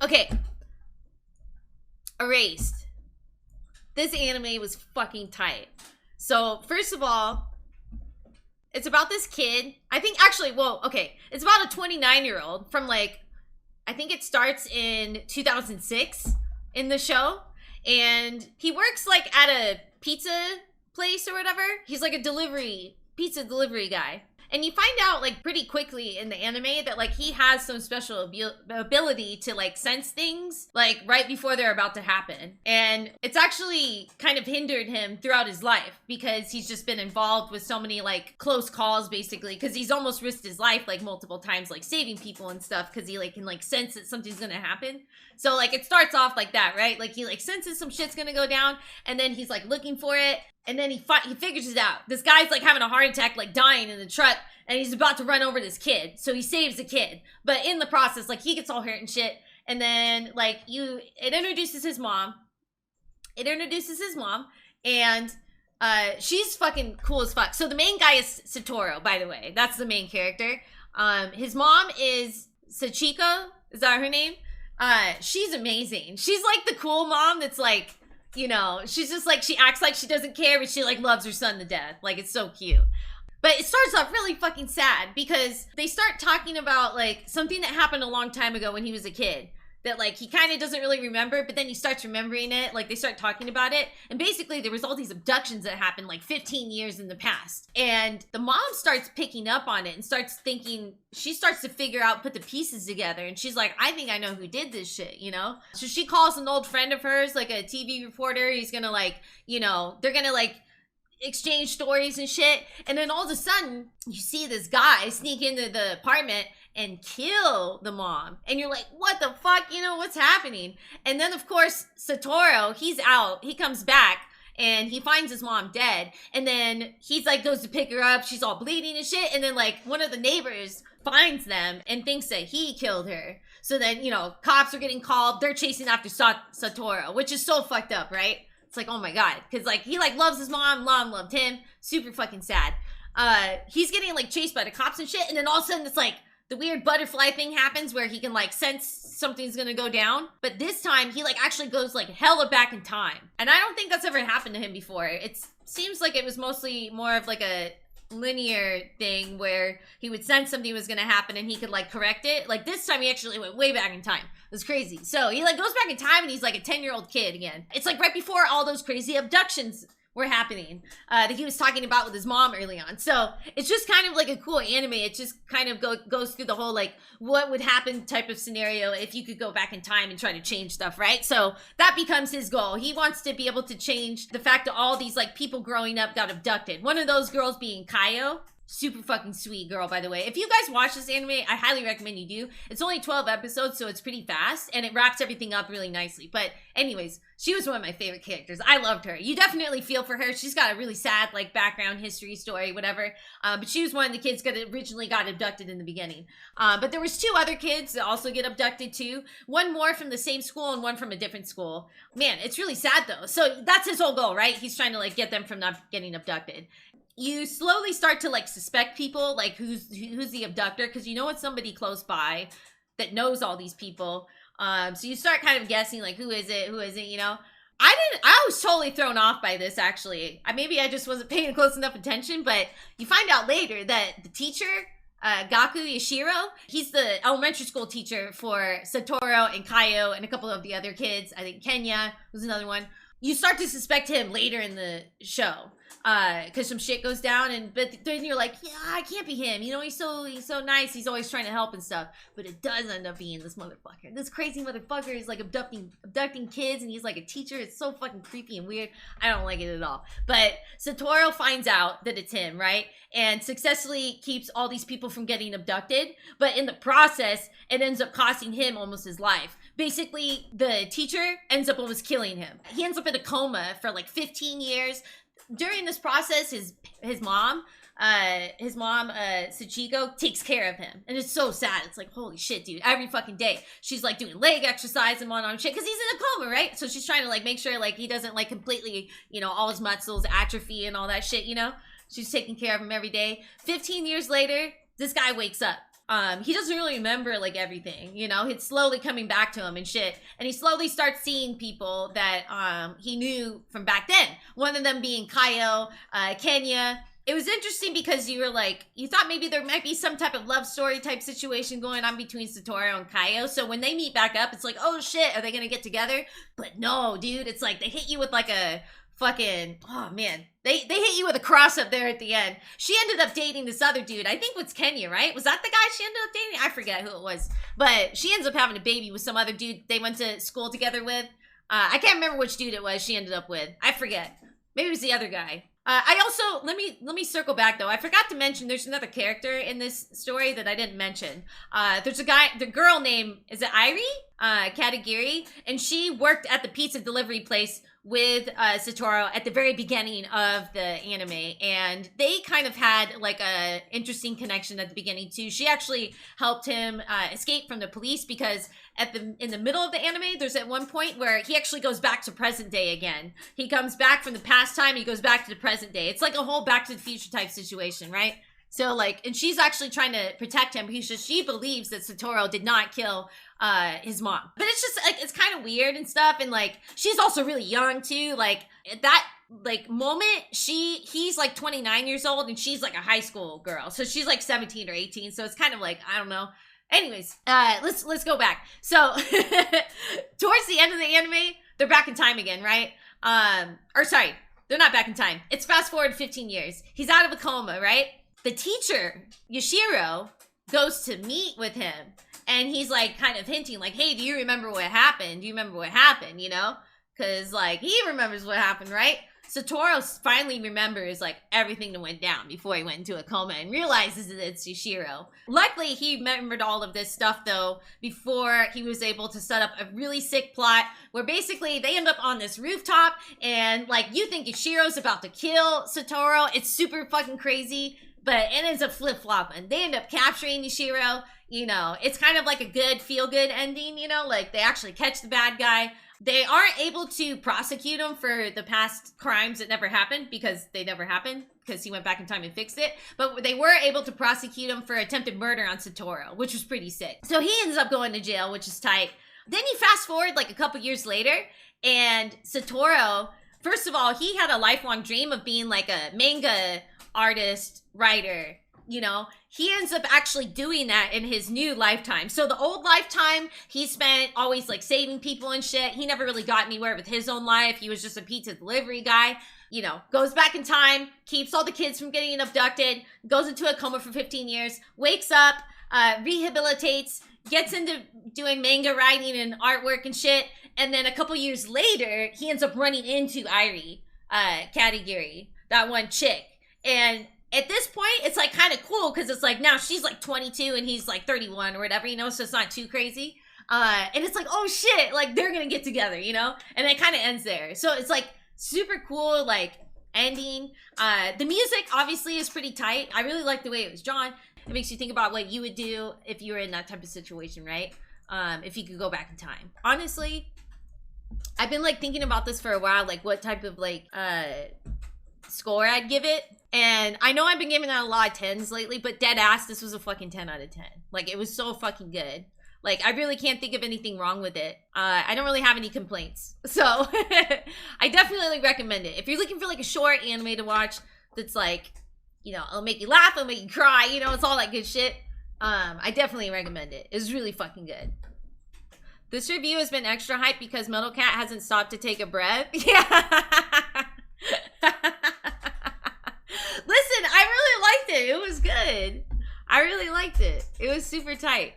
Okay. Erased. This anime was fucking tight. So, first of all, it's about this kid. I think actually, well, okay. It's about a 29-year-old from like, I think it starts in 2006 in the show. And he works like at a pizza place or whatever. He's like a pizza delivery guy. And you find out like pretty quickly in the anime that like he has some special ability to like sense things like right before they're about to happen. And it's actually kind of hindered him throughout his life because he's just been involved with so many like close calls basically, because he's almost risked his life like multiple times, like saving people and stuff, because he like can like sense that something's gonna happen. So like it starts off like that, right? Like he like senses some shit's gonna go down, and then he's like looking for it. And then he figures it out. This guy's like having a heart attack, like dying in the truck, and he's about to run over this kid. So he saves the kid. But in the process, like he gets all hurt and shit. And then like it introduces his mom. And she's fucking cool as fuck. So the main guy is Satoru, by the way. That's the main character. His mom is Sachiko. Is that her name? She's amazing. She's like the cool mom that's like, you know, she's just like, she acts like she doesn't care, but she like loves her son to death. Like, it's so cute. But it starts off really fucking sad because they start talking about like something that happened a long time ago when he was a kid that like he kind of doesn't really remember, but then he starts remembering it. Like they start talking about it, and basically there was all these abductions that happened like 15 years in the past, and the mom starts picking up on it and starts thinking, she starts to figure out, put the pieces together, and she's like, I think I know who did this shit, you know? So she calls an old friend of hers, like a TV reporter. He's gonna like, you know, they're gonna like exchange stories and shit, and then all of a sudden you see this guy sneak into the apartment and kill the mom, and you're like, what the fuck, you know, what's happening? And then of course Satoru, he's out, he comes back and he finds his mom dead, and then he's like goes to pick her up, she's all bleeding and shit, and then like one of the neighbors finds them and thinks that he killed her. So then, you know, cops are getting called, they're chasing after Satoru, which is so fucked up, right? It's like, oh my god, because like he like loves his mom loved him, super fucking sad. He's getting like chased by the cops and shit, and then all of a sudden it's like the weird butterfly thing happens where he can like sense something's gonna go down. But this time he like actually goes like hella back in time, and I don't think that's ever happened to him before. It seems like it was mostly more of like a linear thing where he would sense something was gonna happen and he could like correct it. Like this time he actually went way back in time. It was crazy. So he like goes back in time and he's like a 10-year-old kid again. It's like right before all those crazy abductions were happening that he was talking about with his mom early on. So it's just kind of like a cool anime. It just kind of goes through the whole like what would happen type of scenario if you could go back in time and try to change stuff, right? So that becomes his goal. He wants to be able to change the fact that all these like people growing up got abducted. One of those girls being Kaio. Super fucking sweet girl, by the way. If you guys watch this anime, I highly recommend you do. It's only 12 episodes, so it's pretty fast, and it wraps everything up really nicely. But anyways, she was one of my favorite characters. I loved her. You definitely feel for her. She's got a really sad, like, background, history, story, whatever. But she was one of the kids that originally got abducted in the beginning. But there was 2 other kids that also get abducted, too. One more from the same school and one from a different school. Man, it's really sad, though. So that's his whole goal, right? He's trying to, like, get them from not getting abducted. You slowly start to like suspect people, like who's the abductor, because you know it's somebody close by that knows all these people. So you start kind of guessing like who is it, you know. I was totally thrown off by this, actually. Maybe I just wasn't paying close enough attention, but you find out later that the teacher, Gaku Yashiro, he's the elementary school teacher for Satoru and Kaio and a couple of the other kids. I think Kenya was another one. You start to suspect him later in the show because some shit goes down, but then you're like, yeah, it can't be him, you know. He's so nice, he's always trying to help and stuff, but it does end up being this motherfucker. This crazy motherfucker is like abducting kids, and he's like a teacher. It's so fucking creepy and weird. I don't like it at all. But Satoru finds out that it's him, right, and successfully keeps all these people from getting abducted, but in the process it ends up costing him almost his life. Basically, the teacher ends up almost killing him. He ends up in a coma for like 15 years. During this process, his mom, Sachiko, takes care of him. And it's so sad. It's like, holy shit, dude. Every fucking day, she's like doing leg exercise and whatnot shit, because he's in a coma, right? So she's trying to like make sure like he doesn't like completely, you know, all his muscles atrophy and all that shit, you know? She's taking care of him every day. 15 years later, this guy wakes up. he doesn't really remember like everything, you know. It's slowly coming back to him and shit, and he slowly starts seeing people that he knew from back then, one of them being Kaio, Kenya. It was interesting because you were like, you thought maybe there might be some type of love story type situation going on between Satoru and Kaio. So when they meet back up, it's like, oh shit, are they gonna get together? But no, dude, it's like they hit you with like a fucking, oh man, they hit you with a cross up there at the end. She ended up dating this other dude. I think it's Kenya, right? Was that the guy she ended up dating? I forget who it was. But she ends up having a baby with some other dude they went to school together with. I can't remember which dude it was she ended up with. I forget. Maybe it was the other guy. I also, let me circle back though. I forgot to mention there's another character in this story that I didn't mention. There's the girl named, is it Irie? Katagiri, and she worked at the pizza delivery place with Satoru at the very beginning of the anime, and they kind of had like a interesting connection at the beginning too. She actually helped him escape from the police because in the middle of the anime, there's at one point where he actually goes back to present day again. He comes back from the past time, he goes back to the present day. It's like a whole Back to the Future type situation, right? So like, and she's actually trying to protect him because she believes that Satoru did not kill his mom. But it's just like, it's kind of weird and stuff. And like, she's also really young too. Like at that like moment, he's like 29 years old and she's like a high school girl. So she's like 17 or 18. So it's kind of like, I don't know. Anyways, let's go back. So towards the end of the anime, they're back in time again, right? Or sorry, they're not back in time. It's fast forward 15 years. He's out of a coma, right? The teacher, Yashiro, goes to meet with him. And he's like kind of hinting like, hey, do you remember what happened? Do you remember what happened, you know? Because like he remembers what happened, right? Satoru finally remembers like everything that went down before he went into a coma and realizes that it's Yashiro. Luckily, he remembered all of this stuff though before he was able to set up a really sick plot where basically they end up on this rooftop and like you think Yashiro's about to kill Satoru. It's super fucking crazy, but it ends up flip-flopping. They end up capturing Yashiro. You know, it's kind of like a good feel-good ending, you know, like they actually catch the bad guy. They aren't able to prosecute him for the past crimes that never happened because they never happened because he went back in time and fixed it. But they were able to prosecute him for attempted murder on Satoru, which was pretty sick. So he ends up going to jail, which is tight. Then you fast forward like a couple years later and Satoru, first of all, he had a lifelong dream of being like a manga artist, writer, you know. He ends up actually doing that in his new lifetime. So the old lifetime, he spent always like saving people and shit. He never really got anywhere with his own life. He was just a pizza delivery guy, you know, goes back in time, keeps all the kids from getting abducted, goes into a coma for 15 years, wakes up, rehabilitates, gets into doing manga writing and artwork and shit. And then a couple years later, he ends up running into Irie, Katagiri, that one chick. And at this point, it's like kind of cool because it's like now she's like 22 and he's like 31 or whatever, you know, so it's not too crazy. And it's like, oh shit, like they're gonna get together, you know? And it kind of ends there. So it's like super cool, like ending. The music obviously is pretty tight. I really like the way it was drawn. It makes you think about what you would do if you were in that type of situation, right? If you could go back in time. Honestly, I've been like thinking about this for a while, like what type of like score I'd give it. And I know I've been giving out a lot of 10s lately, but dead ass, this was a fucking 10 out of 10. Like, it was so fucking good. Like, I really can't think of anything wrong with it. I don't really have any complaints. So, I definitely recommend it. If you're looking for, like, a short anime to watch that's, like, you know, it'll make you laugh, it'll make you cry, you know, it's all that good shit. I definitely recommend it. It's really fucking good. This review has been extra hype because Metal Cat hasn't stopped to take a breath. Yeah. Listen, I really liked it. It was good. I really liked it. It was super tight.